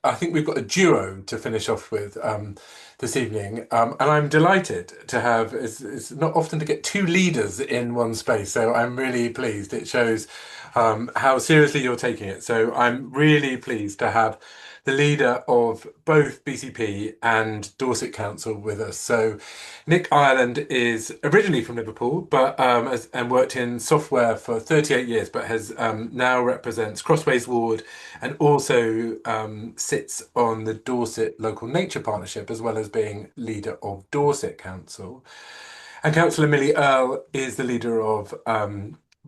I think we've got a duo to finish off with this evening, and I'm delighted to have. It's not often to get two leaders in one space, so I'm really pleased. It shows how seriously you're taking it. So I'm really pleased to have the leader of both BCP and Dorset Council with us. So Nick Ireland is originally from Liverpool, but and worked in software for 38 years, but has now represents Crossways Ward and also sits on the Dorset Local Nature Partnership, as well as being leader of Dorset Council. And Councillor Millie Earl is the leader of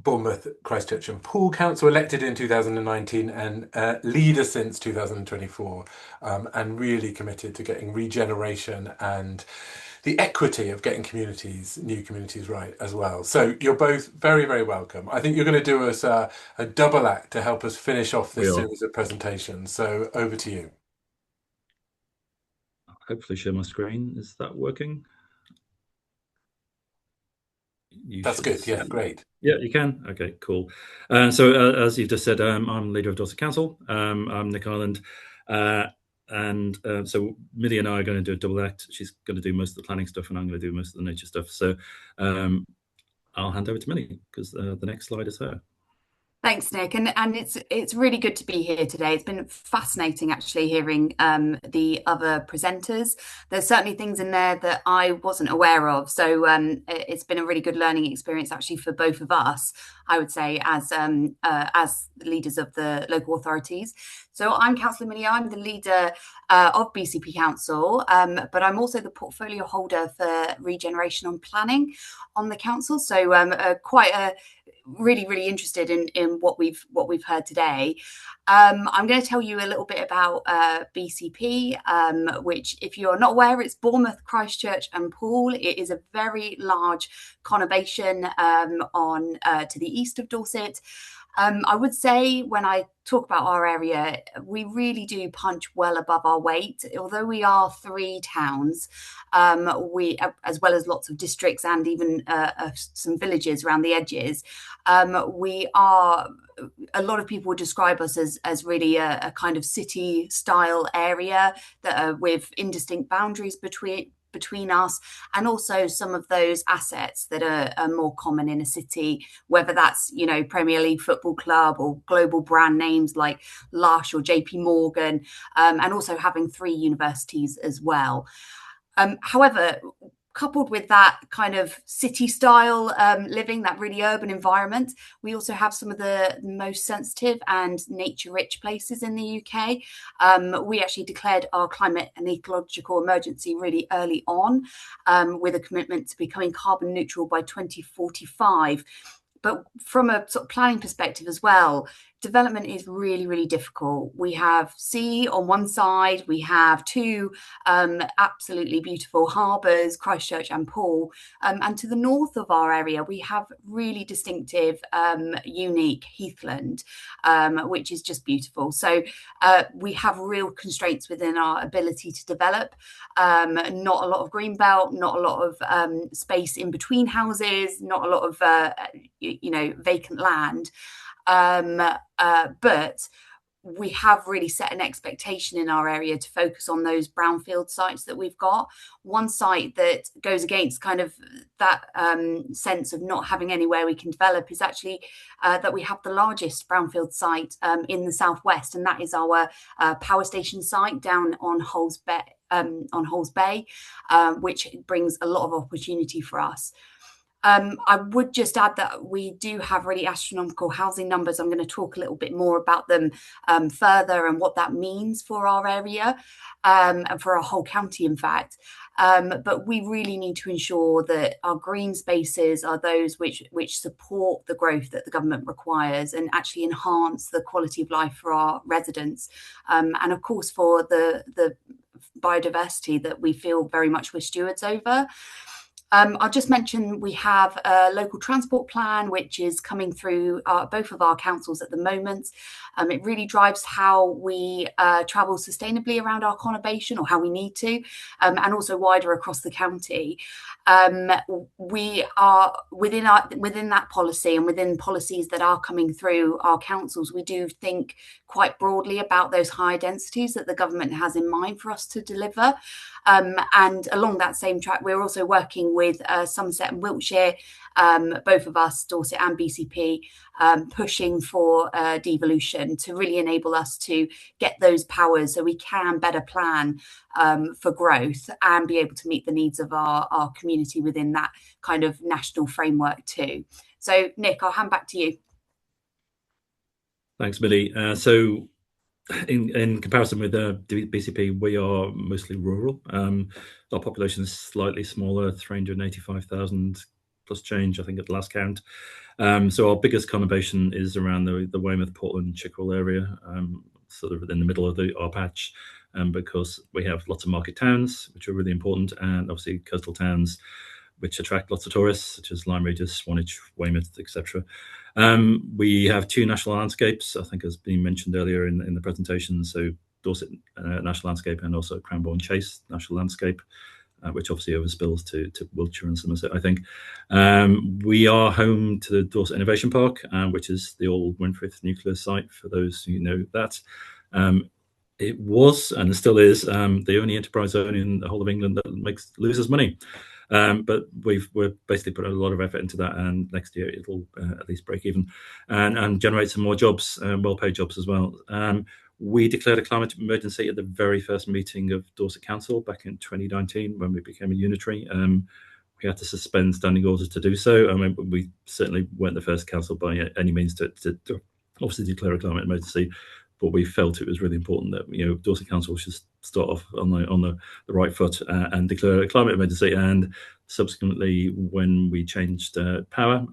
Bournemouth, Christchurch and Poole Council, elected in 2019 and leader since 2024, and really committed to getting regeneration and the equity of getting new communities right as well. So you're both very, very welcome. I think you're going to do us a double act to help us finish off this series of presentations. So over to you. Hopefully share my screen. Is that working? That's good. Yeah, great. Yeah, you can. Okay, cool. So as you've just said, I'm leader of Dorset Council. I'm Nick Ireland. So Millie and I are going to do a double act. She's going to do most of the planning stuff and I'm going to do most of the nature stuff. So I'll hand over to Millie because the next slide is her. Thanks, Nick, and it's really good to be here today. It's been fascinating actually hearing the other presenters. There's certainly things in there that I wasn't aware of, so it's been a really good learning experience actually for both of us, I would say, as leaders of the local authorities. So I'm Councillor Millie. I'm the leader of BCP Council, but I'm also the portfolio holder for regeneration and planning on the council. So quite a really interested in what we've heard today. I'm going to tell you a little bit about BCP, which, if you're not aware, it's Bournemouth, Christchurch and Poole. It is a very large conurbation to the east of Dorset. I would say when I talk about our area, we really do punch well above our weight. Although we are 3 towns, we, as well as lots of districts and even some villages around the edges, we are, a lot of people would describe us as really a kind of city style area that are with indistinct boundaries between us, and also some of those assets that are more common in a city, whether that's, you know, Premier League football club or global brand names like Lush or JP Morgan, and also having 3 universities as well. However, coupled with that kind of city style living, that really urban environment, we also have some of the most sensitive and nature rich places in the UK. We actually declared our climate and ecological emergency really early on, with a commitment to becoming carbon neutral by 2045. But from a sort of planning perspective as well, development is really difficult. We have sea on one side, we have 2 absolutely beautiful harbours, Christchurch and Poole, and to the north of our area we have really distinctive, unique heathland, which is just beautiful. So we have real constraints within our ability to develop. Not a lot of green belt, not a lot of space in between houses, not a lot of vacant land. But we have really set an expectation in our area to focus on those brownfield sites that we've got. One site that goes against kind of that sense of not having anywhere we can develop is actually that we have the largest brownfield site in the southwest, and that is our power station site down on Hulls Bay, which brings a lot of opportunity for us. I would just add that we do have really astronomical housing numbers. I'm going to talk a little bit more about them further and what that means for our area, and for our whole county, in fact. But we really need to ensure that our green spaces are those which support the growth that the government requires and actually enhance the quality of life for our residents, and of course for the biodiversity that we feel very much we're stewards over. I'll just mention we have a local transport plan, which is coming through both of our councils at the moment. It really drives how we travel sustainably around our conurbation, or how we need to, and also wider across the county. We are within that policy, and within policies that are coming through our councils, we do think quite broadly about those high densities that the government has in mind for us to deliver. And along that same track, we're also working with Somerset and Wiltshire, both of us, Dorset and BCP, pushing for devolution to really enable us to get those powers so we can better plan for growth and be able to meet the needs of our community within that kind of national framework too. So Nick, I'll hand back to you. Thanks, Millie. So in comparison with the BCP, we are mostly rural. Our population is slightly smaller, 385,000 plus change, I think, at the last count. So our biggest conurbation is around the Weymouth, Portland, Chickerell area, sort of in the middle of our patch, because we have lots of market towns, which are really important, and obviously coastal towns, which attract lots of tourists, such as Lyme Regis, Swanage, Weymouth, etc. We have two national landscapes, I think has been mentioned earlier in the presentation. So Dorset National Landscape, and also Cranbourne Chase National Landscape, which obviously overspills to Wiltshire and Somerset, I think. We are home to the Dorset Innovation Park, which is the old Wentworth nuclear site, for those who know that. It was, and it still is, the only enterprise zone in the whole of England that loses money. But we're basically put a lot of effort into that, and next year it'll at least break even and generate some more jobs, well-paid jobs as well. We declared a climate emergency at the very first meeting of Dorset Council back in 2019 when we became a unitary. We had to suspend standing orders to do so. I mean, we certainly weren't the first council by any means to obviously declare a climate emergency, but we felt it was really important that Dorset Council should start off on the right foot and declare a climate emergency. And subsequently, when we changed power,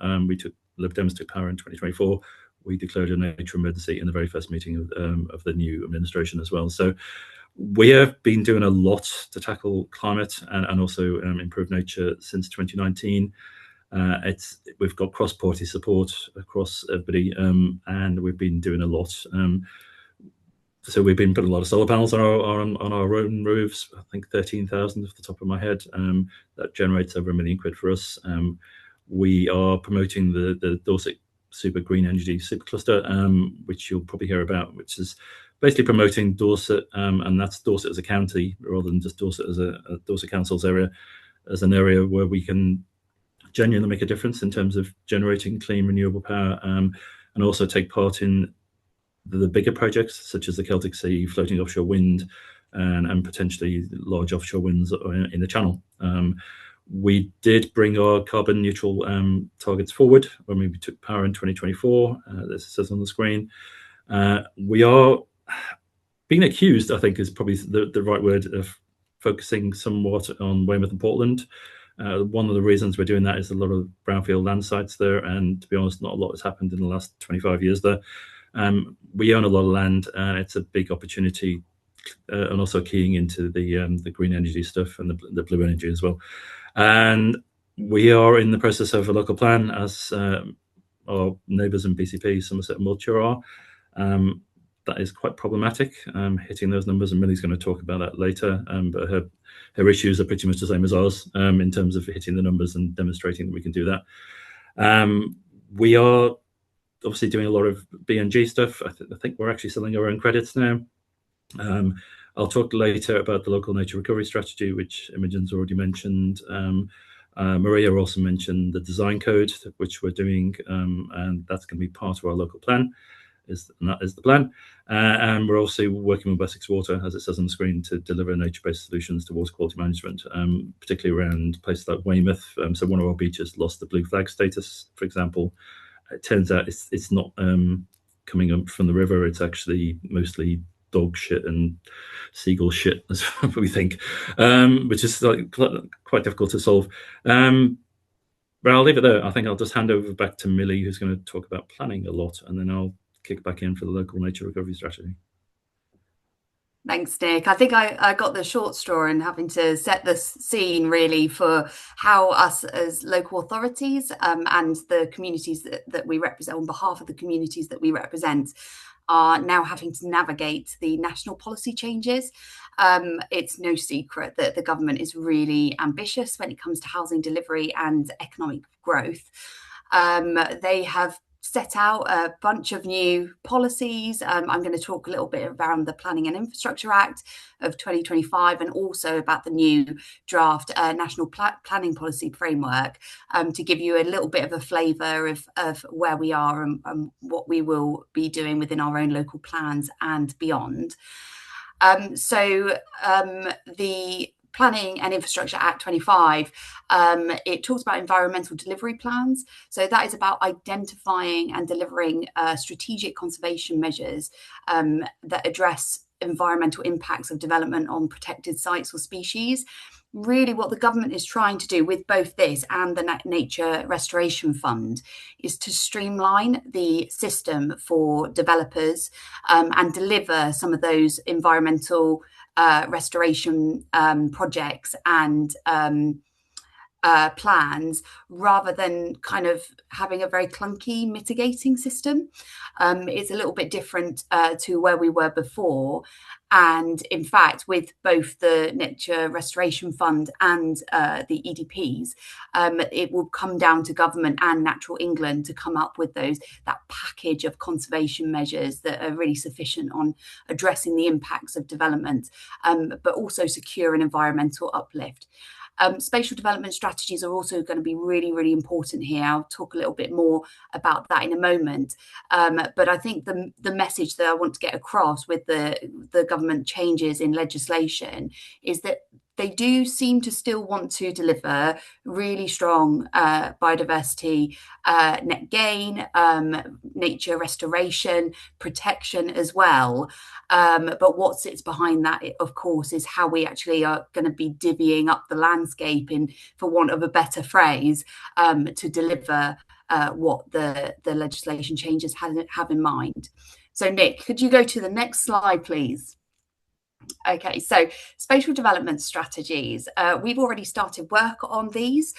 Lib Dems took power in 2024. We declared a nature emergency in the very first meeting of the new administration as well. So we have been doing a lot to tackle climate and also improve nature since 2019. We've got cross-party support across everybody, and we've been doing a lot. So we've been putting a lot of solar panels on our own roofs. I think 13,000 off the top of my head. That generates over £1 million for us. We are promoting the Dorset Super Green Energy Supercluster, which you'll probably hear about, which is basically promoting Dorset, and that's Dorset as a county rather than just Dorset as a Dorset Council's area, as an area where we can genuinely make a difference in terms of generating clean renewable power, and also take part in the bigger projects such as the Celtic Sea, floating offshore wind, and potentially large offshore winds in the Channel. We did bring our carbon neutral targets forward when we took power in 2024, as it says on the screen. We are being accused, I think is probably the right word, of focusing somewhat on Weymouth and Portland. One of the reasons we're doing that is a lot of brownfield land sites there, and to be honest, not a lot has happened in the last 25 years there. We own a lot of land, and it's a big opportunity, and also keying into the green energy stuff and the blue energy as well. And we are in the process of a local plan, as our neighbours in BCP, Somerset and Wiltshire are. That is quite problematic, hitting those numbers, and Millie's going to talk about that later. But her issues are pretty much the same as ours in terms of hitting the numbers and demonstrating that we can do that. We are obviously doing a lot of BNG stuff. I think we're actually selling our own credits now. I'll talk later about the local nature recovery strategy, which Imogen's already mentioned. Maria also mentioned the design code, which we're doing, and that's going to be part of our local plan. That is the plan. And we're also working with Wessex Water, as it says on the screen, to deliver nature-based solutions to water quality management, particularly around places like Weymouth. So one of our beaches lost the blue flag status, for example. It turns out it's not coming up from the river. It's actually mostly dog shit and seagull shit, as we think, which is quite difficult to solve. But I'll leave it there. I think I'll just hand over back to Millie, who's going to talk about planning a lot, and then I'll kick back in for the local nature recovery strategy. Thanks, Nick. I think I got the short straw in having to set the scene really for how us as local authorities and the communities that we represent, on behalf of the communities that we represent, are now having to navigate the national policy changes. It's no secret that the government is really ambitious when it comes to housing delivery and economic growth. They have set out a bunch of new policies. I'm going to talk a little bit around the Planning and Infrastructure Act of 2025 and also about the new draft National Planning Policy Framework to give you a little bit of a flavour of where we are and what we will be doing within our own local plans and beyond. The Planning and Infrastructure Act 25, it talks about environmental delivery plans. So that is about identifying and delivering strategic conservation measures that address environmental impacts of development on protected sites or species. Really what the government is trying to do with both this and the Nature Restoration Fund is to streamline the system for developers and deliver some of those environmental restoration projects and plans, rather than kind of having a very clunky mitigating system. It's a little bit different to where we were before. And in fact, with both the Nature Restoration Fund and the EDPs, it will come down to government and Natural England to come up with that package of conservation measures that are really sufficient on addressing the impacts of development, but also secure an environmental uplift. Spatial development strategies are also going to be really, really important here. I'll talk a little bit more about that in a moment. But I think the message that I want to get across with the government changes in legislation is that they do seem to still want to deliver really strong biodiversity net gain, nature restoration, protection as well. But what sits behind that, of course, is how we actually are going to be divvying up the landscape, for want of a better phrase, to deliver what the legislation changes have in mind. So Nick, could you go to the next slide, please? Okay, so spatial development strategies. We've already started work on these.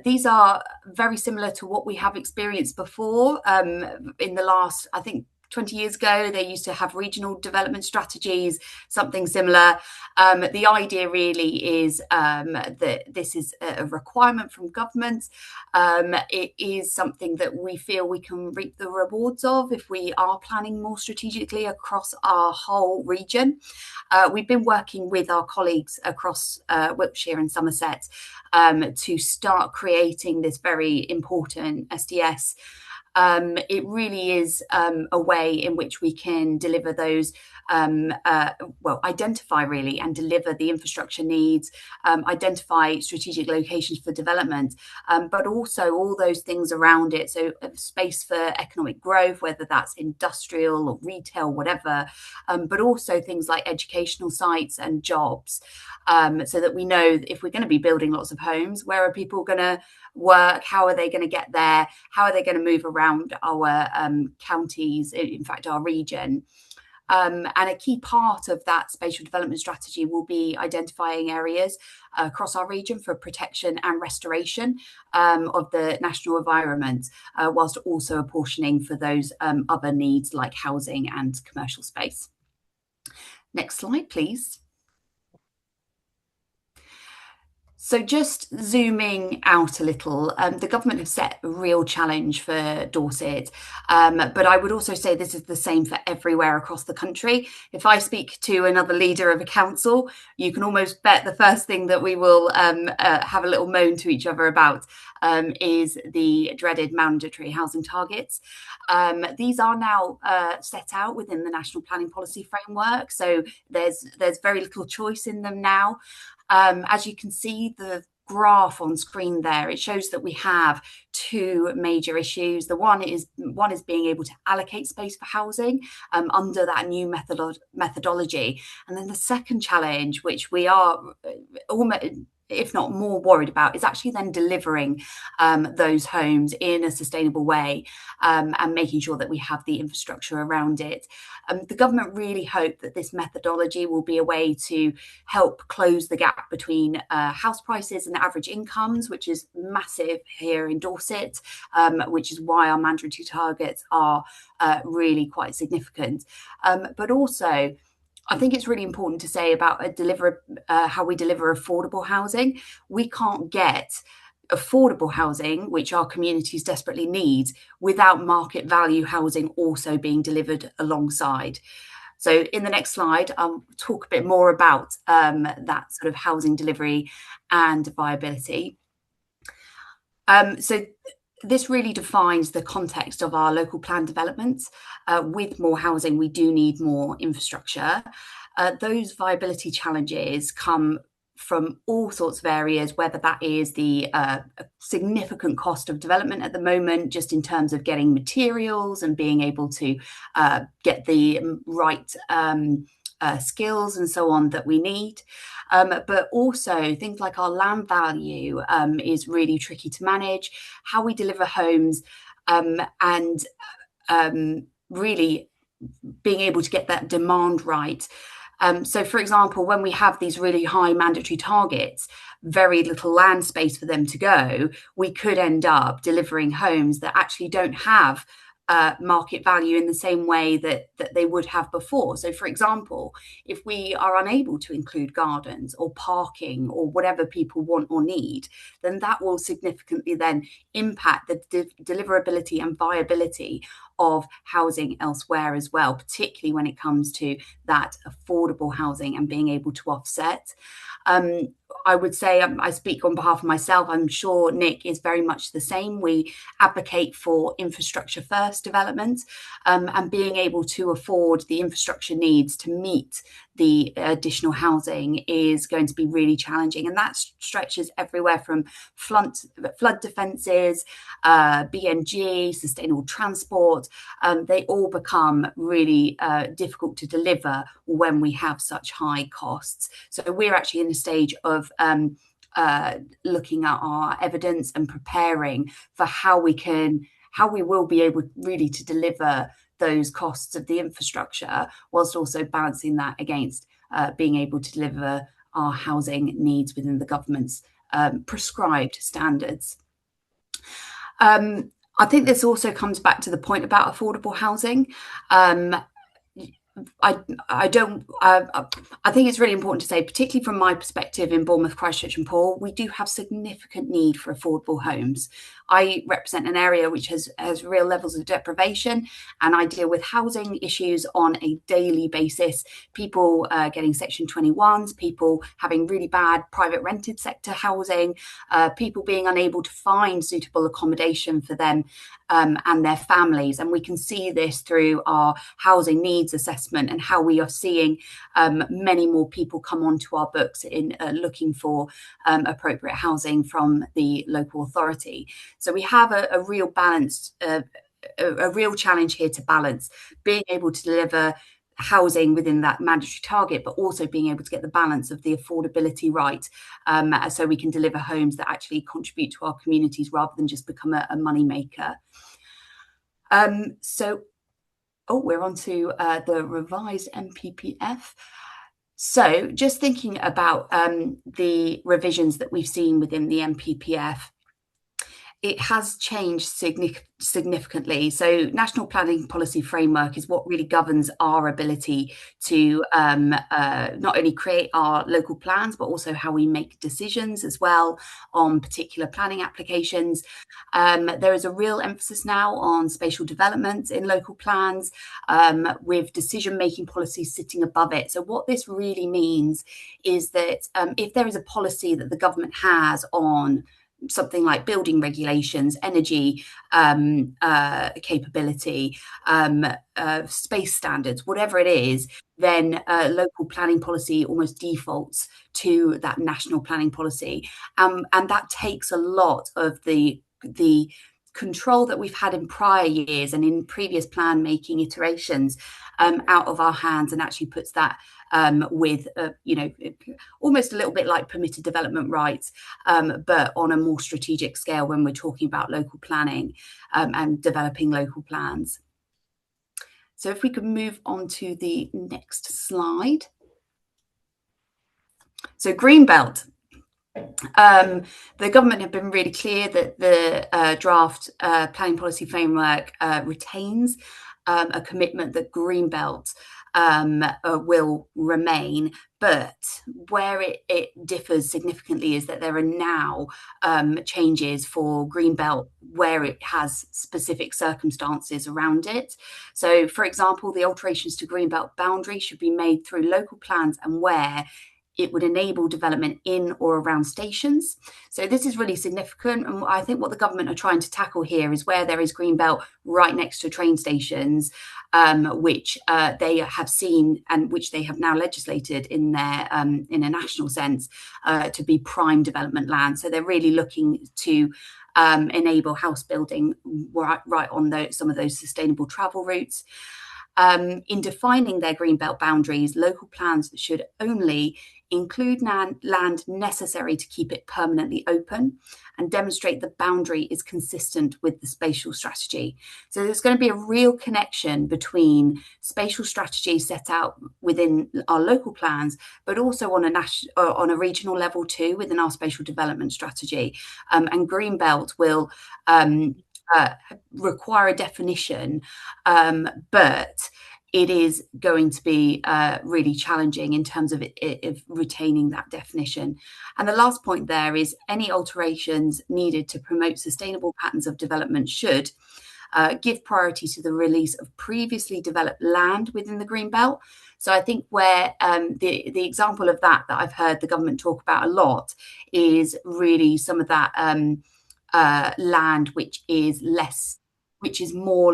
These are very similar to what we have experienced before in the last, I think, 20 years ago. They used to have regional development strategies, something similar. The idea really is that this is a requirement from government. It is something that we feel we can reap the rewards of if we are planning more strategically across our whole region. We've been working with our colleagues across Wiltshire and Somerset to start creating this very important SDS. It really is a way in which we can deliver those, identify really and deliver the infrastructure needs, identify strategic locations for development, but also all those things around it. So space for economic growth, whether that's industrial or retail, whatever, but also things like educational sites and jobs, so that we know if we're going to be building lots of homes, where are people going to work, how are they going to get there, how are they going to move around our counties, in fact our region. And a key part of that spatial development strategy will be identifying areas across our region for protection and restoration of the national environment, whilst also apportioning for those other needs like housing and commercial space. Next slide, please. So just zooming out a little, the government have set a real challenge for Dorset, but I would also say this is the same for everywhere across the country. If I speak to another leader of a council, you can almost bet the first thing that we will have a little moan to each other about is the dreaded mandatory housing targets. These are now set out within the National Planning Policy Framework, so there's very little choice in them now. As you can see, the graph on screen there, it shows that we have two major issues. The one is being able to allocate space for housing under that new methodology. And then the second challenge, which we are almost if not more worried about, is actually then delivering those homes in a sustainable way, and making sure that we have the infrastructure around it. The government really hope that this methodology will be a way to help close the gap between house prices and average incomes, which is massive here in Dorset, which is why our mandatory targets are really quite significant. But also, I think it's really important to say about how we deliver affordable housing. We can't get affordable housing, which our communities desperately need, without market value housing also being delivered alongside. So in the next slide, I'll talk a bit more about that sort of housing delivery and viability. So this really defines the context of our local plan developments. With more housing, we do need more infrastructure. Those viability challenges come from all sorts of areas, whether that is the significant cost of development at the moment, just in terms of getting materials and being able to get the right skills and so on that we need. But also things like our land value is really tricky to manage, how we deliver homes, and really being able to get that demand right. So, for example, when we have these really high mandatory targets, very little land space for them to go, we could end up delivering homes that actually don't have market value in the same way that they would have before. So, for example, if we are unable to include gardens or parking or whatever people want or need, then that will significantly then impact the deliverability and viability of housing elsewhere as well, particularly when it comes to that affordable housing and being able to offset. I would say, I speak on behalf of myself, I'm sure Nick is very much the same. We advocate for infrastructure first development, and being able to afford the infrastructure needs to meet the additional housing is going to be really challenging. And that stretches everywhere from flood defences, BNG, sustainable transport. They all become really difficult to deliver when we have such high costs. So we're actually in a stage of looking at our evidence and preparing for how we will be able really to deliver those costs of the infrastructure, whilst also balancing that against being able to deliver our housing needs within the government's prescribed standards. I think this also comes back to the point about affordable housing. I think it's really important to say, particularly from my perspective in Bournemouth, Christchurch and Poole, we do have significant need for affordable homes. I represent an area which has real levels of deprivation, and I deal with housing issues on a daily basis. People getting Section 21s, people having really bad private rented sector housing, people being unable to find suitable accommodation for them and their families. And we can see this through our housing needs assessment and how we are seeing many more people come onto our books in looking for appropriate housing from the local authority. So we have a real balance, a real challenge here to balance being able to deliver housing within that mandatory target, but also being able to get the balance of the affordability right, so we can deliver homes that actually contribute to our communities rather than just become a money maker. We're on to the revised NPPF. So just thinking about the revisions that we've seen within the NPPF, it has changed significantly. So National Planning Policy Framework is what really governs our ability to not only create our local plans, but also how we make decisions as well on particular planning applications. There is a real emphasis now on spatial development in local plans, with decision-making policies sitting above it. So what this really means is that if there is a policy that the government has on something like building regulations, energy capability, space standards, whatever it is, then local planning policy almost defaults to that national planning policy. And that takes a lot of the control that we've had in prior years and in previous plan making iterations out of our hands, and actually puts that with, almost a little bit like permitted development rights, but on a more strategic scale when we're talking about local planning and developing local plans. So if we could move on to the next slide. So Greenbelt. The government have been really clear that the draft planning policy framework retains a commitment that Greenbelt will remain, but where it differs significantly is that there are now changes for Greenbelt where it has specific circumstances around it. So, for example, the alterations to Greenbelt boundary should be made through local plans and where it would enable development in or around stations. So this is really significant. And I think what the government are trying to tackle here is where there is Greenbelt right next to train stations, which they have seen and which they have now legislated in their in a national sense to be prime development land. So they're really looking to enable house building right on some of those sustainable travel routes. In defining their Greenbelt boundaries, local plans should only include land necessary to keep it permanently open and demonstrate the boundary is consistent with the spatial strategy. So there's going to be a real connection between spatial strategy set out within our local plans, but also on a regional level too, within our spatial development strategy. And Greenbelt will require a definition, but it is going to be really challenging in terms of retaining that definition. And the last point there is any alterations needed to promote sustainable patterns of development should give priority to the release of previously developed land within the Greenbelt. So I think where the example of that I've heard the government talk about a lot is really some of that land which is more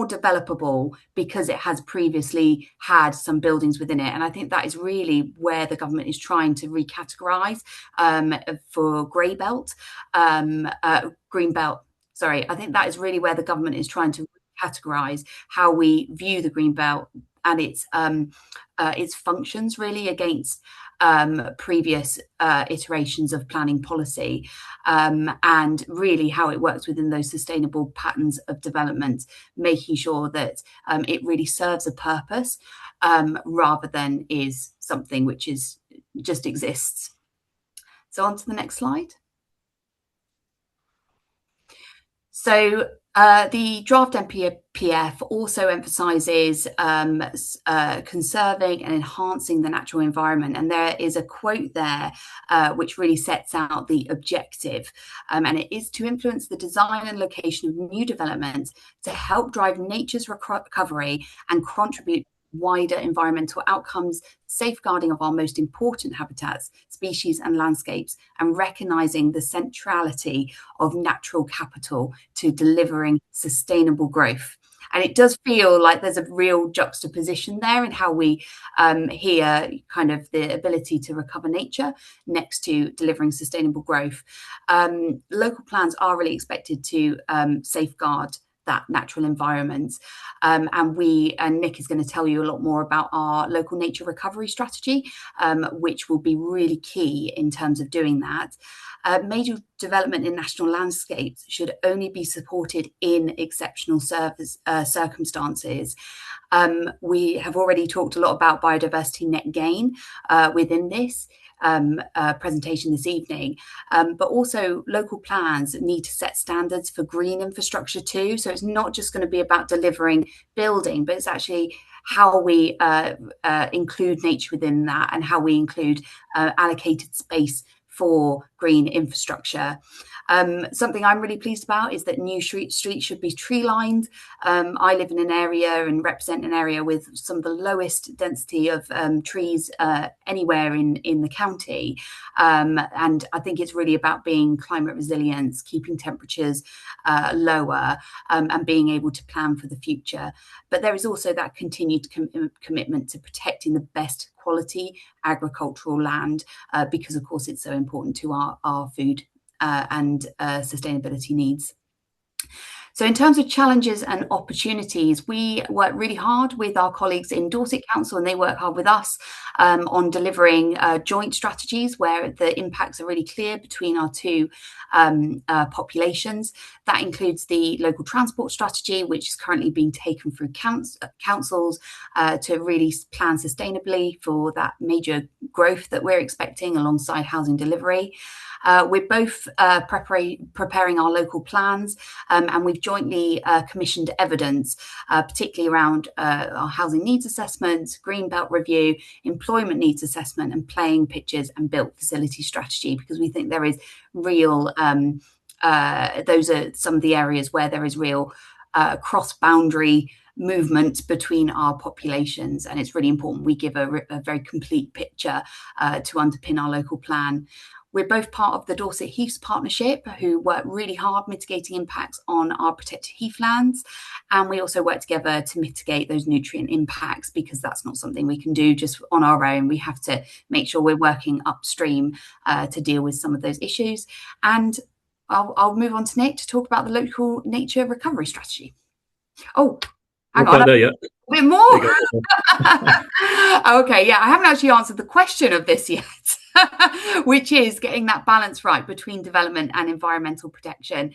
developable because it has previously had some buildings within it. And I think that is really where the government is trying to recategorise for Greenbelt. Sorry, I think that is really where the government is trying to categorise how we view the Greenbelt and its functions really against previous iterations of planning policy, and really how it works within those sustainable patterns of development, making sure that it really serves a purpose rather than is something which is just exists. So on to the next slide. So the draft NPPF also emphasises conserving and enhancing the natural environment. And there is a quote there which really sets out the objective. And it is to influence the design and location of new developments to help drive nature's recovery and contribute wider environmental outcomes, safeguarding of our most important habitats, species and landscapes, and recognising the centrality of natural capital to delivering sustainable growth. And it does feel like there's a real juxtaposition there in how we hear kind of the ability to recover nature next to delivering sustainable growth. Local plans are really expected to safeguard that natural environment. And Nick is going to tell you a lot more about our local nature recovery strategy, which will be really key in terms of doing that. Major development in national landscapes should only be supported in exceptional circumstances. We have already talked a lot about biodiversity net gain within this presentation this evening, but also local plans need to set standards for green infrastructure too. So it's not just going to be about delivering building, but it's actually how we include nature within that and how we include allocated space for green infrastructure. Something I'm really pleased about is that new streets should be tree lined. I live in an area and represent an area with some of the lowest density of trees anywhere in the county. And I think it's really about being climate resilient, keeping temperatures lower, and being able to plan for the future. But there is also that continued commitment to protecting the best quality agricultural land because, of course, it's so important to our food and sustainability needs. So in terms of challenges and opportunities, we work really hard with our colleagues in Dorset Council, and they work hard with us on delivering joint strategies where the impacts are really clear between our two populations. That includes the local transport strategy, which is currently being taken through councils to really plan sustainably for that major growth that we're expecting alongside housing delivery. We're both preparing our local plans, and we've jointly commissioned evidence, particularly around our housing needs assessment, green belt review, employment needs assessment, and playing pitches and built facility strategy, because we think there is real, those are some of the areas where there is real cross-boundary movement between our populations, and it's really important we give a very complete picture to underpin our local plan. We're both part of the Dorset Heaths Partnership, who work really hard mitigating impacts on our protected heathlands, and we also work together to mitigate those nutrient impacts, because that's not something we can do just on our own. We have to make sure we're working upstream to deal with some of those issues. And I'll move on to Nick to talk about the local nature recovery strategy. Oh, hang on. There, yeah. A bit more. Okay, yeah, I haven't actually answered the question of this yet, which is getting that balance right between development and environmental protection.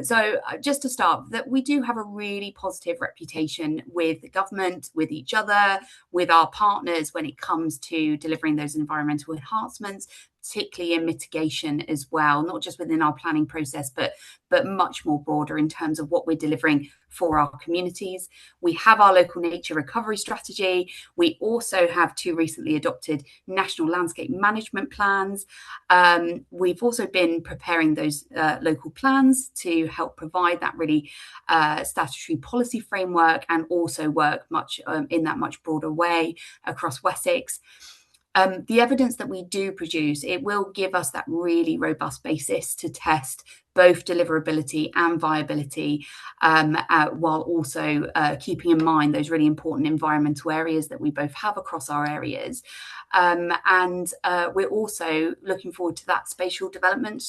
So just to start, that we do have a really positive reputation with the government, with each other, with our partners when it comes to delivering those environmental enhancements, particularly in mitigation as well, not just within our planning process, but much more broader in terms of what we're delivering for our communities. We have our local nature recovery strategy. We also have 2 recently adopted national landscape management plans. We've also been preparing those local plans to help provide that really statutory policy framework, and also work much in that much broader way across Wessex. The evidence that we do produce, it will give us that really robust basis to test both deliverability and viability, while also keeping in mind those really important environmental areas that we both have across our areas. And we're also looking forward to that spatial development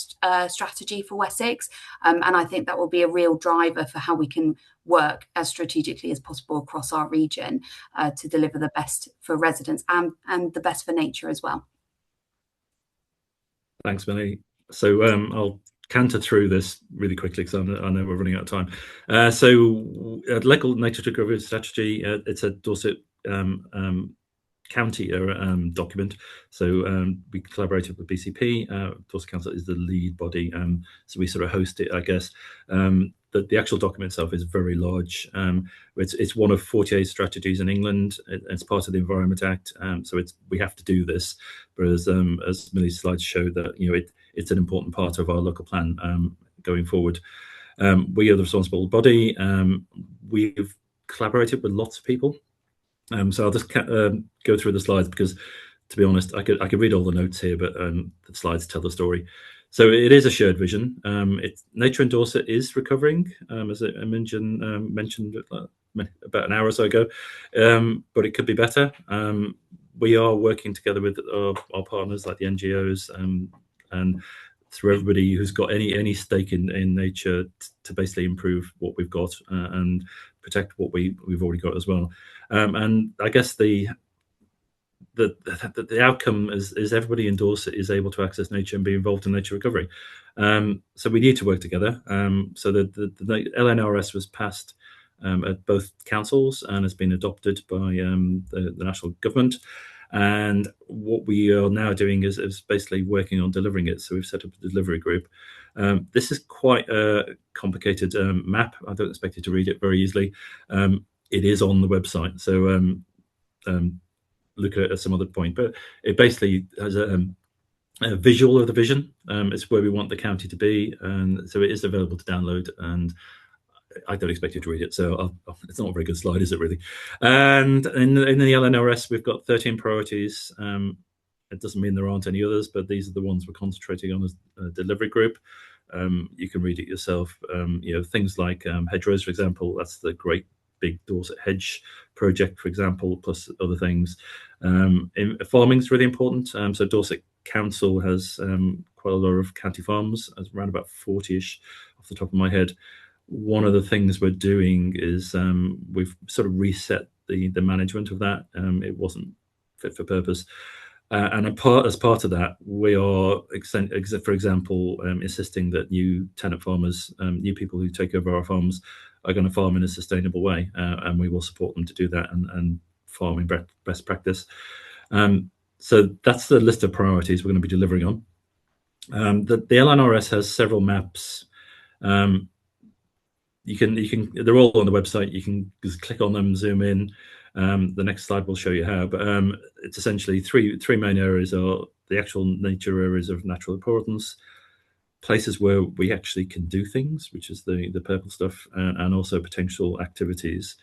strategy for Wessex. And I think that will be a real driver for how we can work as strategically as possible across our region to deliver the best for residents and the best for nature as well. Thanks, Millie. So I'll canter through this really quickly because I know we're running out of time. So local nature recovery strategy, it's a Dorset county document. So we collaborated with BCP. Dorset Council is the lead body, so we sort of host it, I guess. The actual document itself is very large. It's one of 48 strategies in England. It's part of the Environment Act, so we have to do this. Whereas, as Millie's slides show, that it's an important part of our local plan going forward. We are the responsible body. We've collaborated with lots of people. So I'll just go through the slides because, to be honest, I could read all the notes here, but the slides tell the story. So it is a shared vision. Nature in Dorset is recovering, as I mentioned about an hour or so ago, but it could be better. We are working together with our partners like the NGOs and through everybody who's got any stake in nature to basically improve what we've got and protect what we've already got as well. And I guess the outcome is everybody in Dorset is able to access nature and be involved in nature recovery. So we need to work together. So the LNRS was passed at both councils and has been adopted by the national government. And what we are now doing is basically working on delivering it. So we've set up a delivery group. This is quite a complicated map. I don't expect you to read it very easily. It is on the website. So look at it at some other point. But it basically has a visual of the vision. It's where we want the county to be. And so it is available to download. And I don't expect you to read it, so it's not a very good slide, is it really? And in the LNRS, we've got 13 priorities. It doesn't mean there aren't any others, but these are the ones we're concentrating on as a delivery group. You can read it yourself. Things like hedgerows, for example. That's the great big Dorset hedge project, for example, plus other things. Farming is really important. So Dorset Council has quite a lot of county farms, around about 40-ish off the top of my head. one of the things we're doing is we've sort of reset the management of that. It wasn't fit for purpose. And as part of that, we are, for example, insisting that new tenant farmers, new people who take over our farms, are going to farm in a sustainable way, and we will support them to do that and farm in best practice. So that's the list of priorities we're going to be delivering on. The LNRS has several maps. You can they're all on the website. You can just click on them, zoom in. The next slide will show you how, but it's essentially three main areas are the actual nature areas of natural importance, places where we actually can do things, which is the purple stuff, and also potential activities.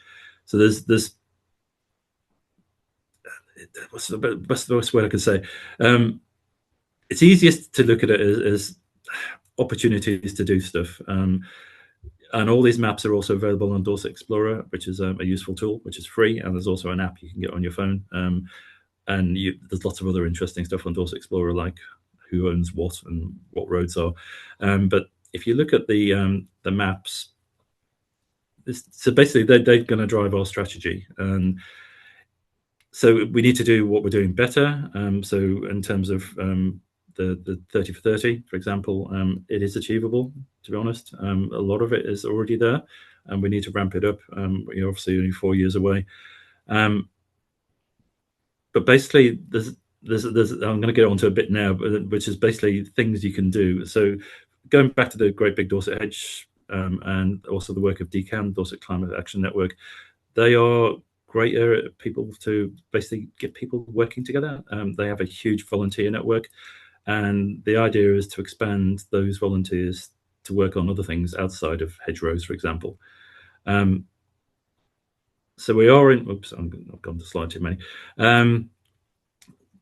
So there's what's the best word I could say? It's easiest to look at it as opportunities to do stuff. And all these maps are also available on Dorset Explorer, which is a useful tool, which is free. And there's also an app you can get on your phone. And there's lots of other interesting stuff on Dorset Explorer, like who owns what and what roads are. But if you look at the maps, so basically they're going to drive our strategy. So we need to do what we're doing better. So in terms of the 30 for 30, for example, it is achievable, to be honest. A lot of it is already there, and we need to ramp it up. We're obviously only 4 years away. But basically, there's I'm going to get onto a bit now, which is basically things you can do. So going back to the Great Big Dorset Hedge, and also the work of DCAN, Dorset Climate Action Network, they are great people to basically get people working together. They have a huge volunteer network. And the idea is to expand those volunteers to work on other things outside of hedgerows, for example. So we are in, oops, I've gone to slide too many.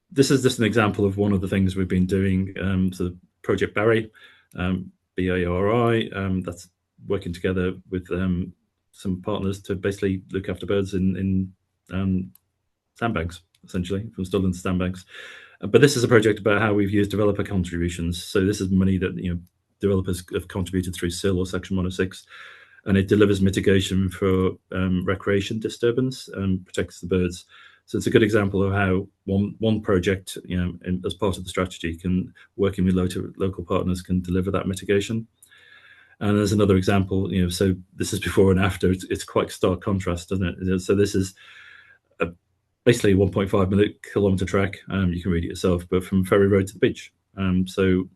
This is just an example of one of the things we've been doing. So Project Barry, BARI, that's working together with some partners to basically look after birds in sandbanks, essentially, from Studland sandbanks. But this is a project about how we've used developer contributions. So this is money that developers have contributed through CIL or Section 106, and it delivers mitigation for recreation disturbance and protects the birds. So it's a good example of how one project, as part of the strategy, working with local partners can deliver that mitigation. And there's another example, so this is before and after. It's quite stark contrast, doesn't it? So this is basically 1.5 kilometre track. You can read it yourself, but from Ferry Road to the beach. So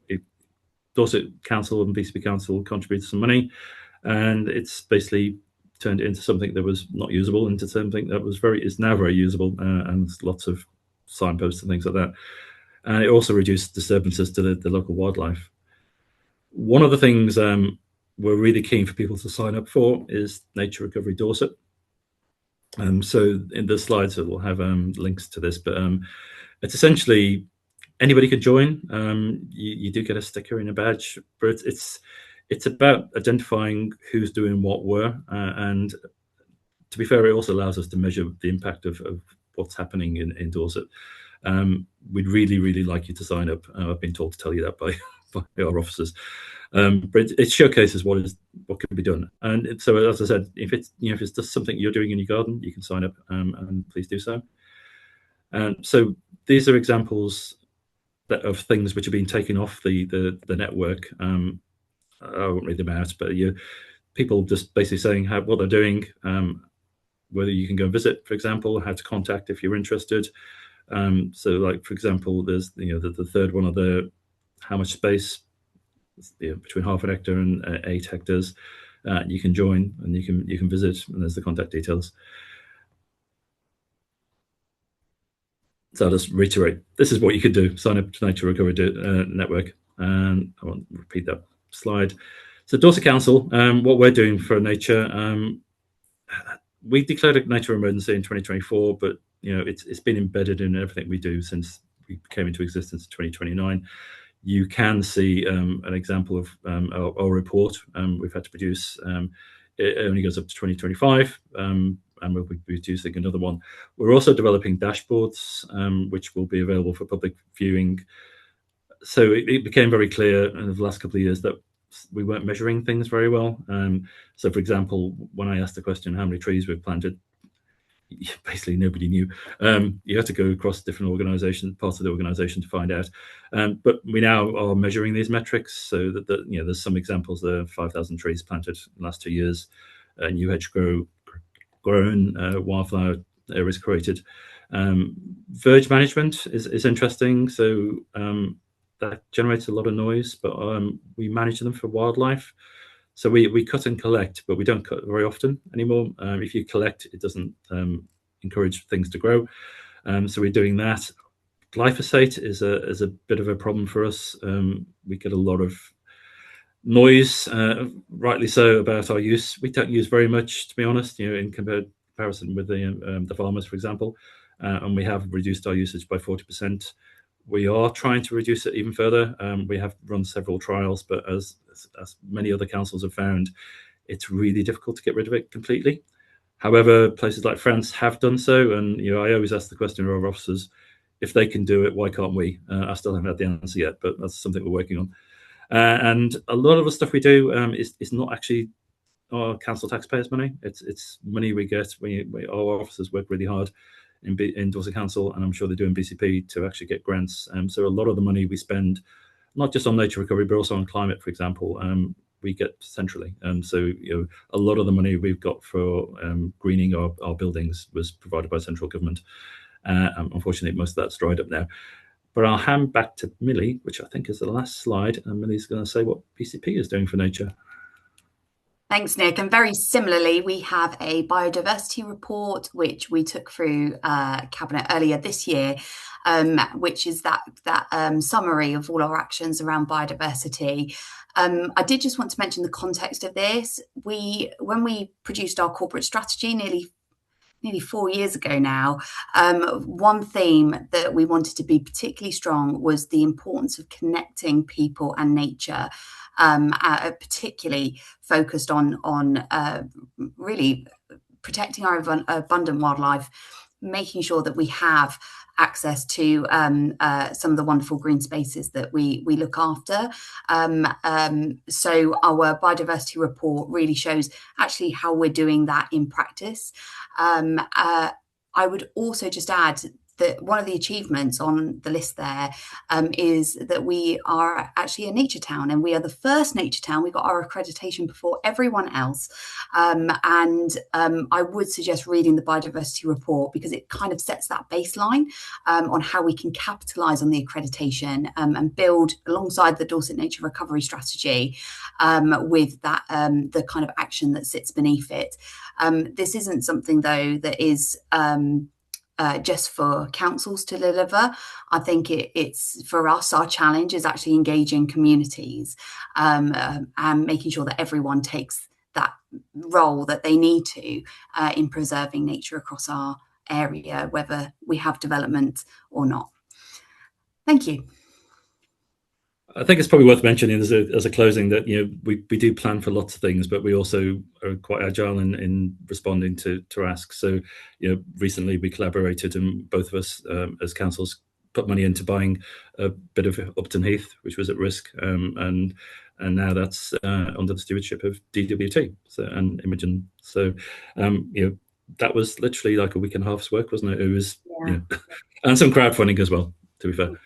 Dorset Council and BCP Council contributed some money, and it's basically turned it into something that was not usable into something that is now very usable, and there's lots of signposts and things like that. And it also reduced disturbances to the local wildlife. One of the things we're really keen for people to sign up for is Nature Recovery Dorset. So in the slides it will have links to this, but it's essentially anybody can join. You do get a sticker and a badge, but it's about identifying who's doing what where, and to be fair, it also allows us to measure the impact of what's happening in Dorset. We'd really like you to sign up. I've been told to tell you that by our officers. But it showcases what can be done. And so, as I said, if it's just something you're doing in your garden, you can sign up, and please do so. So these are examples of things which have been taken off the network. I won't read them out, but people just basically saying what they're doing, whether you can go and visit, for example, how to contact if you're interested. So, like for example, there's the third one of the how much space. Between 0.5 hectare and 8 hectares, you can join and you can visit, and there's the contact details. So I'll just reiterate, this is what you could do. Sign up to Nature Recovery Network, and I won't repeat that slide. So Dorset Council, what we're doing for nature, we declared a nature emergency in 2024, but it's been embedded in everything we do since we came into existence in 2029. You can see an example of our report we've had to produce. It only goes up to 2025, and we'll be producing another one. We're also developing dashboards, which will be available for public viewing. So it became very clear in the last couple of years that we weren't measuring things very well. So, for example, when I asked the question, how many trees we've planted, basically nobody knew. You had to go across different organisations, parts of the organisation, to find out. But we now are measuring these metrics, so that there's some examples there: 5,000 trees planted in the last 2 years, new hedge grown, wildflower areas created. Verge management is interesting. So that generates a lot of noise, but we manage them for wildlife. So we cut and collect, but we don't cut very often anymore. If you collect, it doesn't encourage things to grow. So we're doing that. Glyphosate is a bit of a problem for us. We get a lot of noise, rightly so, about our use. We don't use very much, to be honest, in comparison with the farmers, for example. And we have reduced our usage by 40%. We are trying to reduce it even further. We have run several trials, but as many other councils have found, it's really difficult to get rid of it completely. However, places like France have done so, and I always ask the question of our officers, if they can do it, why can't we? I still haven't had the answer yet, but that's something we're working on. And a lot of the stuff we do is not actually our council taxpayers' money. It's money we get. Our officers work really hard in Dorset Council, and I'm sure they do in BCP, to actually get grants. So a lot of the money we spend, not just on nature recovery, but also on climate, for example, we get centrally. So a lot of the money we've got for greening our buildings was provided by central government. Unfortunately, most of that's dried up now. But I'll hand back to Millie, which I think is the last slide, and Millie's going to say what BCP is doing for nature. Thanks, Nick. And very similarly, we have a biodiversity report, which we took through Cabinet earlier this year, which is that summary of all our actions around biodiversity. I did just want to mention the context of this. When we produced our corporate strategy nearly 4 years ago now, one theme that we wanted to be particularly strong was the importance of connecting people and nature, particularly focused on really protecting our abundant wildlife, making sure that we have access to some of the wonderful green spaces that we look after. So our biodiversity report really shows actually how we're doing that in practice. I would also just add that one of the achievements on the list there is that we are actually a nature town, and we are the first nature town. We got our accreditation before everyone else. And I would suggest reading the biodiversity report, because it kind of sets that baseline on how we can capitalise on the accreditation and build alongside the Dorset Nature Recovery Strategy with that the kind of action that sits beneath it. This isn't something, though, that is just for councils to deliver. I think it's for us, our challenge is actually engaging communities and making sure that everyone takes that role that they need to in preserving nature across our area, whether we have development or not. Thank you. I think it's probably worth mentioning as a closing that we do plan for lots of things, but we also are quite agile in responding to asks. So recently we collaborated, and both of us as councils put money into buying a bit of Upton Heath, which was at risk, and now that's under the stewardship of DWT and Imogen. So that was literally like a week and a half's work, wasn't it? It was and some crowdfunding as well, to be fair.